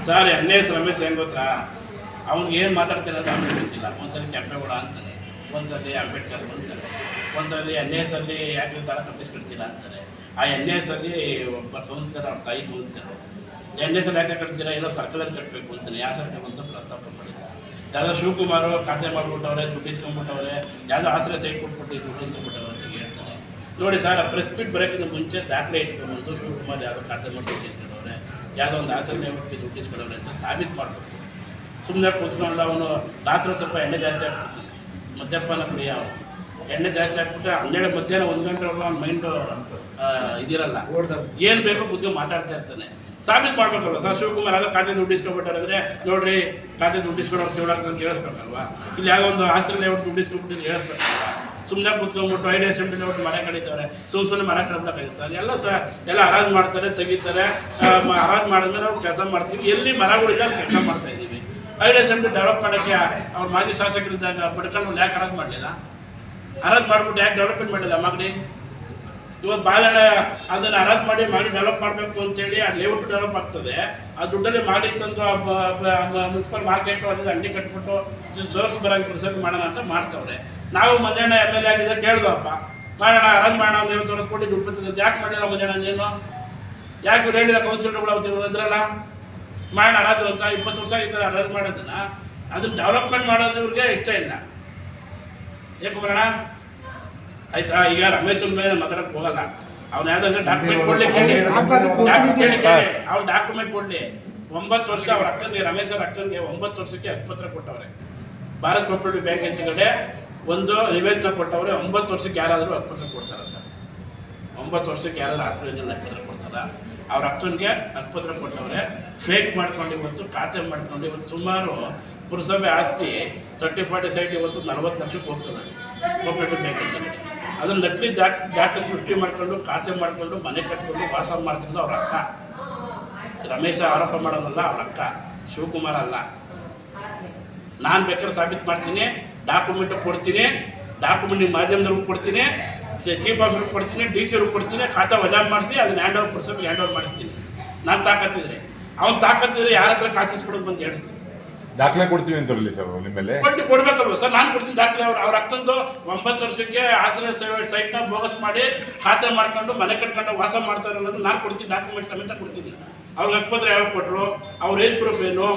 Sir S Ramesh ಹೆಂಗೆ ಗೊತ್ತಾ, ಅವ್ನಿಗೆ ಏನು ಮಾತಾಡ್ತಿರೋದು ಅವ್ನಿಗೆ ಗೊತ್ತಿಲ್ಲ. ಒಂದ್ಸಲಿ ಕೆಂಪೇಗೌಡ ಅಂತಾನೆ, ಒಂದ್ಸಲಿ ಅಂಬೇಡ್ಕರ್ ಅಂತಾರೆ, ಒಂದ್ಸಲಿ NS ಅಲ್ಲಿ ಯಾಕೆ ಥರ ತಪ್ಪಿಸ್ಕೊಡ್ತೀರಾ ಅಂತಾರೆ. ಆ NS ಅಲ್ಲಿ ಒಬ್ಬ ಕೌನ್ಸಿಲರ್, ಅವ್ರ ತಾಯಿ ಕೌನ್ಸಿಲರು, NS ಅಲ್ಲಿ ಯಾಕೆ ಕಟ್ತೀರಾ, ಏನೋ ಸರ್ಕಲಲ್ಲಿ ಕಟ್ಟಬೇಕು ಅಂತಾನೆ. ಯಾವ ಸರ್ಕಲ್ ಅಂತ ಪ್ರಸ್ತಾಪ ಮಾಡಿಲ್ಲ. ಯಾವುದೋ ಶಿವಕುಮಾರು ಖಾತೆ ಮಾಡಿಬಿಟ್ಟವ್ರೆ, ದುಡ್ಡು ಇಸ್ಕೊಂಡ್ಬಿಟ್ಟವ್ರೆ, ಯಾವುದೋ ಆಶ್ರಯ ಸೈಟ್ ಕೊಟ್ಬಿಟ್ಟು ದುಡ್ಡು ಇಸ್ಕೊಂಡ್ಬಿಟ್ಟವ್ರೆ ಅಂತ ಹೇಳ್ತಾನೆ. ನೋಡಿ ಸರ್, ಪ್ರೆಸ್ ಮೀಟ್ ಬರೋಕ್ಕಿಂತ ಮುಂಚೆ ದಾಖಲೆ ಇಟ್ಕೊಂಡ್ಬಂದು ಶಿವಕುಮಾರ್ ಯಾವುದೋ ಖಾತೆ ಮಾಡಿ ದುಡ್ಡು ಇಸ್ಕೊಂಡವ್ರೆ, ಯಾವುದೋ ಒಂದು ಆಶ್ರಯ ಬಿಟ್ಟು ದುಡ್ಡು ಇಸ್ಕೊಂಡವ್ರೆ ಅಂತ ಸಾಬೀತು ಮಾಡಬೇಕು. ಸುಮ್ಮನೆ ಕೂತ್ಕೊಂಡು ಅವನು ರಾತ್ರಿ ಸ್ವಲ್ಪ ಎಣ್ಣೆ ಜಾಸ್ತಿ ಹಾಕ್ಬಿಡ್ತಾನೆ, ಮದ್ಯಪಾನ ಪ್ರಿಯ ಅವನು. ಎಣ್ಣೆ ಜಾಸ್ತಿ ಹಾಕ್ಬಿಟ್ಟು 12 ಮಧ್ಯಾಹ್ನ 1 ಗಂಟೆವರೆಗೂ ಅವ್ನ ಮೈಂಡು ಇದಿರಲ್ಲ, ಏನು ಬೇಕೋ ಕೂತ್ಕೊಂಡು ಮಾತಾಡ್ತಾ ಇರ್ತಾನೆ. ಸಾಬೀತು ಮಾಡ್ಬೇಕಲ್ವ ಸರ್. ಶಿವಕುಮಾರ್ ಯಾವುದೋ ಖಾತೆ ದುಡ್ಡು ಇಸ್ಕೊಂಡ್ಬಿಟ್ಟಾರೆ, ನೋಡ್ರಿ ಖಾತೆ ದುಡ್ಡು ಇಸ್ಕೊಂಡವ್ರು ಶಿವಡಾಕ್ತ ಅಂತ ಹೇಳಿಸ್ಬೇಕಲ್ವಾ. ಇಲ್ಲಿ ಯಾವುದೋ ಒಂದು ಆಶ್ರಯ ದುಡ್ಡು ಇಸ್ಕೊಂಡ್ಬಿಟ್ಟು ಹೇಳಿಸ್ಬೇಕಲ್ವ. ಸುಮ್ಮನೆ ಕೂತ್ಕೊಂಡ್ಬಿಟ್ಟು ಐಡಿಯಾ ಅಸೆಂಬ್ಲಿ ಒಟ್ಟು ಮನೆ ಕಡಿತಾರೆ, ಸುಮ್ಮನೆ ಮನೆ ಕಡ್ಬೇಕಾಗಿತ್ತು ಸರ್. ಎಲ್ಲ ಸರ್ ಎಲ್ಲ ಹರಾಜು ಮಾಡ್ತಾರೆ, ತೆಗಿತಾರೆ. ಹರಾಜು ಮಾಡಿದ್ಮೇಲೆ ನಾವು ಕೆಲಸ ಮಾಡ್ತೀವಿ. ಎಲ್ಲಿ ಮರಗಳಿದ್ದಾಗ ಕೆಲಸ ಮಾಡ್ತಾ ಇದ್ದೀವಿ. ಐಡಿಯಾ ಅಸೆಂಬ್ಲಿ ಡೆವಲಪ್ ಮಾಡೋಕ್ಕೆ ಅವ್ರು ಮಾಜಿ ಶಾಸಕರಿದ್ದಾಗ ಪಡ್ಕೊಂಡು ಯಾಕೆ ಹರಾಜು ಮಾಡಲಿಲ್ಲ? ಹರಾಜು ಮಾಡಿಬಿಟ್ಟು ಯಾಕೆ ಡೆವಲಪ್ಮೆಂಟ್ ಮಾಡಿಲ್ಲ ಮಾಗಡಿ? ಇವತ್ತು ಬಾಳೆಹಣ್ಣು ಅದನ್ನು ಹರಾಜು ಮಾಡಿ ಡೆವಲಪ್ ಮಾಡಬೇಕು ಅಂತೇಳಿ ಆ ಲೇಔಟ್ ಡೆವಲಪ್ ಆಗ್ತದೆ. ಆ ದುಡ್ಡಲ್ಲಿ ಮಾಡಿ ತಂದು ಮುನ್ಸಿಪಲ್ ಮಾರ್ಕೆಟು ಅದನ್ನು ಅಂಗಡಿ ಕಟ್ಬಿಟ್ಟು ಸೋರ್ಸ್ ಬರೋಂಗೆ ಪ್ರಿಸರ್ವ್ ಮಾಡೋಣ ಅಂತ ಮಾಡ್ತವ್ರೆ. ನಾವು ಮಂಜಣ್ಣ MLA ಆಗಿದೆ ಕೇಳ್ದಪ್ಪ, ಮಾಡೋಣ ಹರಾಜು ಮಾಡೋಣ ಅಂತ 50 ಕೋಟಿ ದುಡ್ಡು ಬರ್ತದೆ. ಯಾಕೆ ಮಾಡಿಲ್ಲ ಮಂಜಣ್ಣ? ಏನು ಯಾಕೆ ಹೇಳಿಲ್ಲ? ಕೌನ್ಸಿಲರ್ಗಳು ಅವತ್ತು ಇದ್ರಲ್ಲ ಮಾಡೋಣ ಹರಾಜು ಅಂತ 20 ವರ್ಷ ಆಗಿದ್ದಾರೆ ಹರಾಜು ಮಾಡೋದನ್ನ. ಅದನ್ನು ಡೆವಲಪ್ಮೆಂಟ್ ಮಾಡೋದು ಇವ್ರಿಗೆ ಇಷ್ಟ ಇಲ್ಲ. ಯಾಕೆ ಬರೋಣ ಆಯ್ತಾ? ಈಗ ರಮೇಶ್ ಮೇಲೆ ಮಾತಾಡಕ್ಕೆ ಹೋಗಲ್ಲ. ಅವ್ನು ಯಾವ್ದಾದ್ರೆ ಡಾಕ್ಯುಮೆಂಟ್ ಕೊಡ್ಲಿ, ಕೇಳಿ ಅವ್ರು ಡಾಕ್ಯುಮೆಂಟ್ ಕೊಡ್ಲಿ. 9 ವರ್ಷ ಅವ್ರ ಅಕ್ಕನಿಗೆ, ರಮೇಶ್ ಅವ್ರ ಅಕ್ಕನಿಗೆ 9 ವರ್ಷಕ್ಕೆ ಹಕ್ಕುಪತ್ರ ಕೊಟ್ಟವ್ರೆ. ಭಾರತ್ ಕೋಆಪರೇಟಿವ್ ಬ್ಯಾಂಕ್ ಹಿಂದ್ಗಡೆ ಒಂದು ನಿವೇಶನ ಕೊಟ್ಟವ್ರೆ. 9 ವರ್ಷಕ್ಕೆ ಯಾರಾದರೂ ಹಕ್ಕುಪತ್ರ ಕೊಡ್ತಾರ ಸರ್? 9 ವರ್ಷಕ್ಕೆ ಯಾರಾದ್ರೂ ಆಶ್ರಯ ಹಕ್ಕುಪತ್ರ ಕೊಡ್ತಾರ? ಅವ್ರ ಅಕ್ಕನಿಗೆ ಹಕ್ಕುಪತ್ರ ಕೊಟ್ಟವ್ರೆ. ಫೇಕ್ ಮಾಡ್ಕೊಂಡು ಇವತ್ತು ಖಾತೆ ಮಾಡ್ಕೊಂಡು ಇವತ್ತು ಸುಮಾರು ಪುರಸಭೆ ಆಸ್ತಿ 30-40 ಸೈಟ್ ಇವತ್ತು 40 ಲಕ್ಷಕ್ಕೆ ಹೋಗ್ತದೆ ಕೋಆಪರೇಟಿವ್ ಬ್ಯಾಂಕ್ ಅಂತ. ಅದನ್ನು ನಕಲಿ ದಾಖಲೆ ಸೃಷ್ಟಿ ಮಾಡ್ಕೊಂಡು ಖಾತೆ ಮಾಡಿಕೊಂಡು ಮನೆ ಕಟ್ಕೊಂಡು ವಾಸ ಮಾಡ್ತಿರೋದು ಅವ್ರ ಅಕ್ಕ. ರಮೇಶ ಆರೋಪ ಮಾಡೋದಲ್ಲ, ಅವ್ರ ಅಕ್ಕ ಶಿವಕುಮಾರ್ ಅಲ್ಲ. ನಾನು ಬೇಕಾದ್ರೆ ಸಾಬೀತು ಮಾಡ್ತೀನಿ, ಡಾಕ್ಯುಮೆಂಟ್ ಕೊಡ್ತೀನಿ, ಡಾಕ್ಯುಮೆಂಟ್ ಮಾಧ್ಯಮದವ್ರಿಗೆ ಕೊಡ್ತೀನಿ, ಚೀಫ್ ಆಫೀಸರ್ಗೆ ಕೊಡ್ತೀನಿ, DC ಅವ್ರಿಗೆ ಕೊಡ್ತೀನಿ, ಖಾತೆ ವಜಾ ಮಾಡಿಸಿ ಅದನ್ನ ಹ್ಯಾಂಡ್ ಓವರ್ ಪುರಸಭೆಗೆ ಹ್ಯಾಂಡ್ ಓವರ್ ಮಾಡಿಸ್ತೀನಿ. ನಾನು ತಾಕತ್ತಿದ್ರೆ, ಅವ್ನು ತಾಕತ್ತಿದ್ರೆ ಯಾರ ಹತ್ರ ಕಾಸಿಸ್ಬಿಡೋದು ಬಂದು ಹೇಳಿಸ್ತೀನಿ. ದಾಖಲೆ ಕೊಡ್ತೀವಿ ಅಂತಾರಲ್ಲ ಸರ್ ನಿಮ್ಮ ಮೇಲೆ? ಕೊಡ್ಬೇಕಲ್ವ ಸರ್? ನಾನು ಕೊಡ್ತೀನಿ ದಾಖಲೆ. ಅವ್ರ ಅಕ್ಕಂದು 9 ವರ್ಷಕ್ಕೆ ಆಶ್ರಯ ಸೈಟ್ನ ಬೋಗಸ್ ಮಾಡಿ ಖಾತೆ ಮಾಡ್ಕೊಂಡು ಮನೆ ಕಟ್ಕೊಂಡು ವಾಸ ಮಾಡ್ತಾರೆ ಅನ್ನೋದು ನಾನು ಕೊಡ್ತೀನಿ, ಡಾಕ್ಯುಮೆಂಟ್ ಸಮೇತ ಕೊಡ್ತೀನಿ. ಅವ್ರಿಗೆ ಹಕ್ಕುಪತ್ರ ಯಾವಾಗ ಕೊಟ್ಟರು, ಅವ್ರ ಏಜ್ ಪ್ರೂಫ್ ಏನು,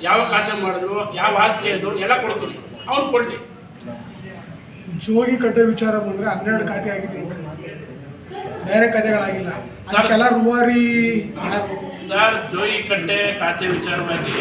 ಯಾವ ಖಾತೆ ಮಾಡಿದ್ರು, ಯಾವ ಆಸ್ತಿ ಅದು ಎಲ್ಲ ಕೊಡ್ತೀನಿ. ಅವ್ನು ಕೊಡಲಿ. ಜೋಗಿ ಕಟ್ಟೆ ವಿಚಾರ ಬಂದರೆ 12 ಖಾತೆ ಆಗಿದೆ, ಬೇರೆ ಖಾತೆಗಳಾಗಿಲ್ಲ. ಅದಕ್ಕೆಲ್ಲ ರೂವಾರಿ ಸರ್ ಜೋಗಿ ಕಟ್ಟೆ ಖಾತೆ ವಿಚಾರವಾಗಿ